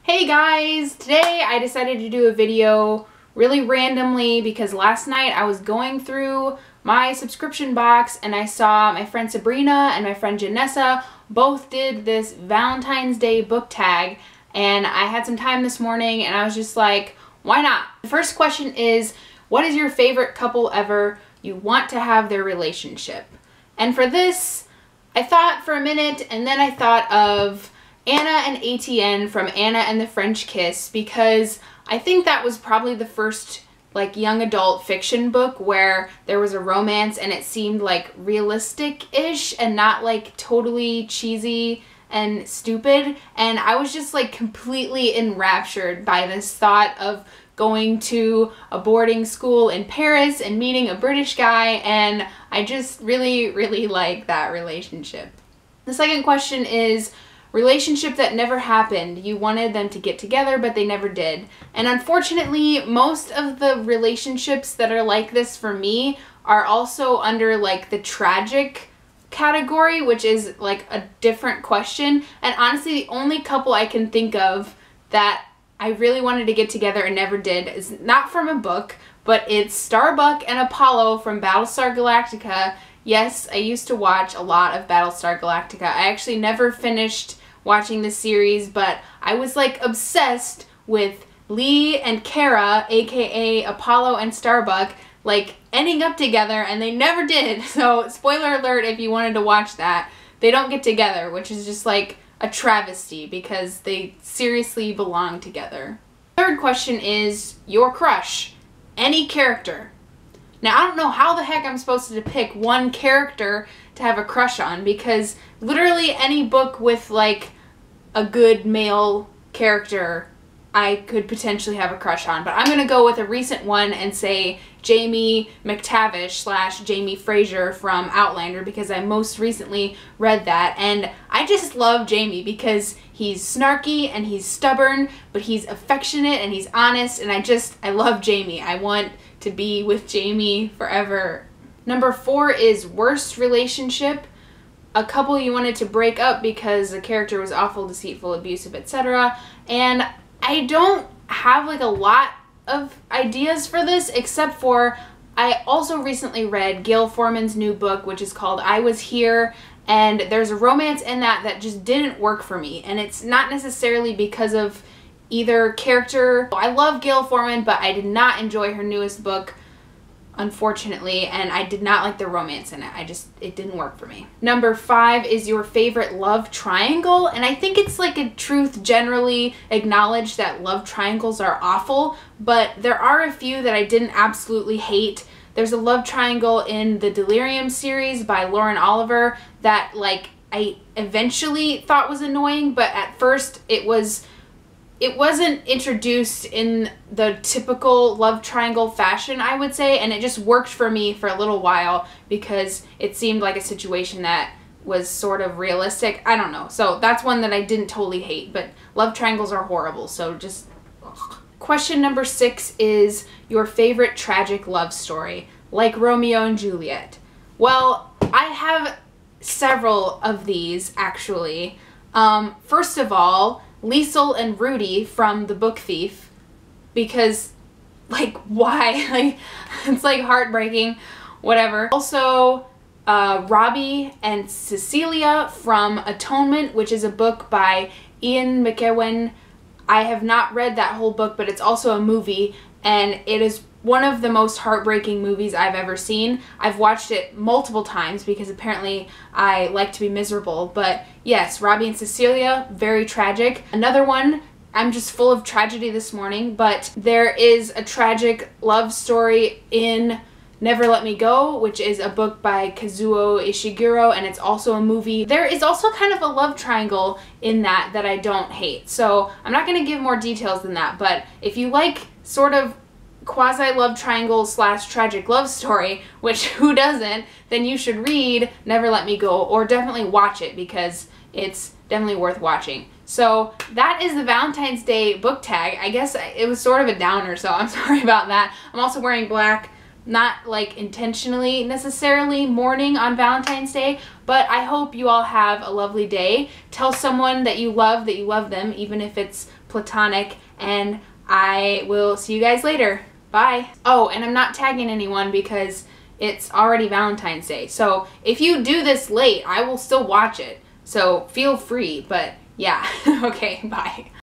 Hey guys! Today I decided to do a video really randomly because last night I was going through my subscription box and I saw my friend Sabrina and my friend Janessa both did this Valentine's Day book tag, and I had some time this morning and I was just like, why not? The first question is, what is your favorite couple ever you want to have their relationship? And for this, I thought for a minute and then I thought of Anna and Etienne from Anna and the French Kiss, because I think that was probably the first like young adult fiction book where there was a romance and it seemed like realistic-ish and not like totally cheesy and stupid. And I was just like completely enraptured by this thought of going to a boarding school in Paris and meeting a British guy, and I just really like that relationship. The second question is, relationship that never happened. You wanted them to get together, but they never did. And unfortunately, most of the relationships that are like this for me are also under like the tragic category, which is like a different question. And honestly, the only couple I can think of that I really wanted to get together and never did is not from a book, but it's Starbuck and Apollo from Battlestar Galactica. Yes, I used to watch a lot of Battlestar Galactica. I actually never finished watching the series, but I was like obsessed with Lee and Kara, aka Apollo and Starbuck, like ending up together, and they never did. So spoiler alert if you wanted to watch that. They don't get together, which is just like a travesty because they seriously belong together. Third question is your crush. Any character. Now, I don't know how the heck I'm supposed to pick one character to have a crush on, because literally any book with like a good male character I could potentially have a crush on. But I'm going to go with a recent one and say Jamie McTavish / Jamie Fraser from Outlander, because I most recently read that. And I just love Jamie because he's snarky and he's stubborn, but he's affectionate and he's honest. And I love Jamie. I want to be with Jamie forever. Number 4 is worst relationship. A couple you wanted to break up because the character was awful, deceitful, abusive, etc. And I don't have like a lot of ideas for this, except for I also recently read Gayle Forman's new book, which is called I Was Here, and there's a romance in that just didn't work for me. And it's not necessarily because of either character. I love Gayle Forman, but I did not enjoy her newest book, unfortunately, and I did not like the romance in it. It didn't work for me. Number 5 is your favorite love triangle, and I think it's like a truth generally acknowledged that love triangles are awful, but there are a few that I didn't absolutely hate. There's a love triangle in the Delirium series by Lauren Oliver that like I eventually thought was annoying, but at first it wasn't introduced in the typical love triangle fashion, I would say, and it just worked for me for a little while because it seemed like a situation that was sort of realistic. I don't know. So that's one that I didn't totally hate, but love triangles are horrible, so just ugh. Question number 6 is your favorite tragic love story, like Romeo and Juliet. Well, I have several of these, actually. First of all, Liesl and Rudy from The Book Thief, because like why? Like it's like heartbreaking, whatever. Also Robbie and Cecilia from Atonement, which is a book by Ian McEwan. I have not read that whole book, but it's also a movie, and it is one of the most heartbreaking movies I've ever seen. I've watched it multiple times because apparently I like to be miserable. But yes, Robbie and Cecilia, very tragic. Another one, I'm just full of tragedy this morning, but there is a tragic love story in Never Let Me Go, which is a book by Kazuo Ishiguro, and it's also a movie. There is also kind of a love triangle in that I don't hate. So I'm not going to give more details than that, but if you like sort of quasi-love triangle / tragic love story, which who doesn't, then you should read Never Let Me Go, or definitely watch it because it's definitely worth watching. So that is the Valentine's Day book tag. I guess it was sort of a downer, so I'm sorry about that. I'm also wearing black, not like intentionally necessarily mourning on Valentine's Day, but I hope you all have a lovely day. Tell someone that you love them, even if it's platonic, and I will see you guys later. Bye. Oh, and I'm not tagging anyone because it's already Valentine's Day. So if you do this late, I will still watch it. So feel free, but yeah. Okay, bye.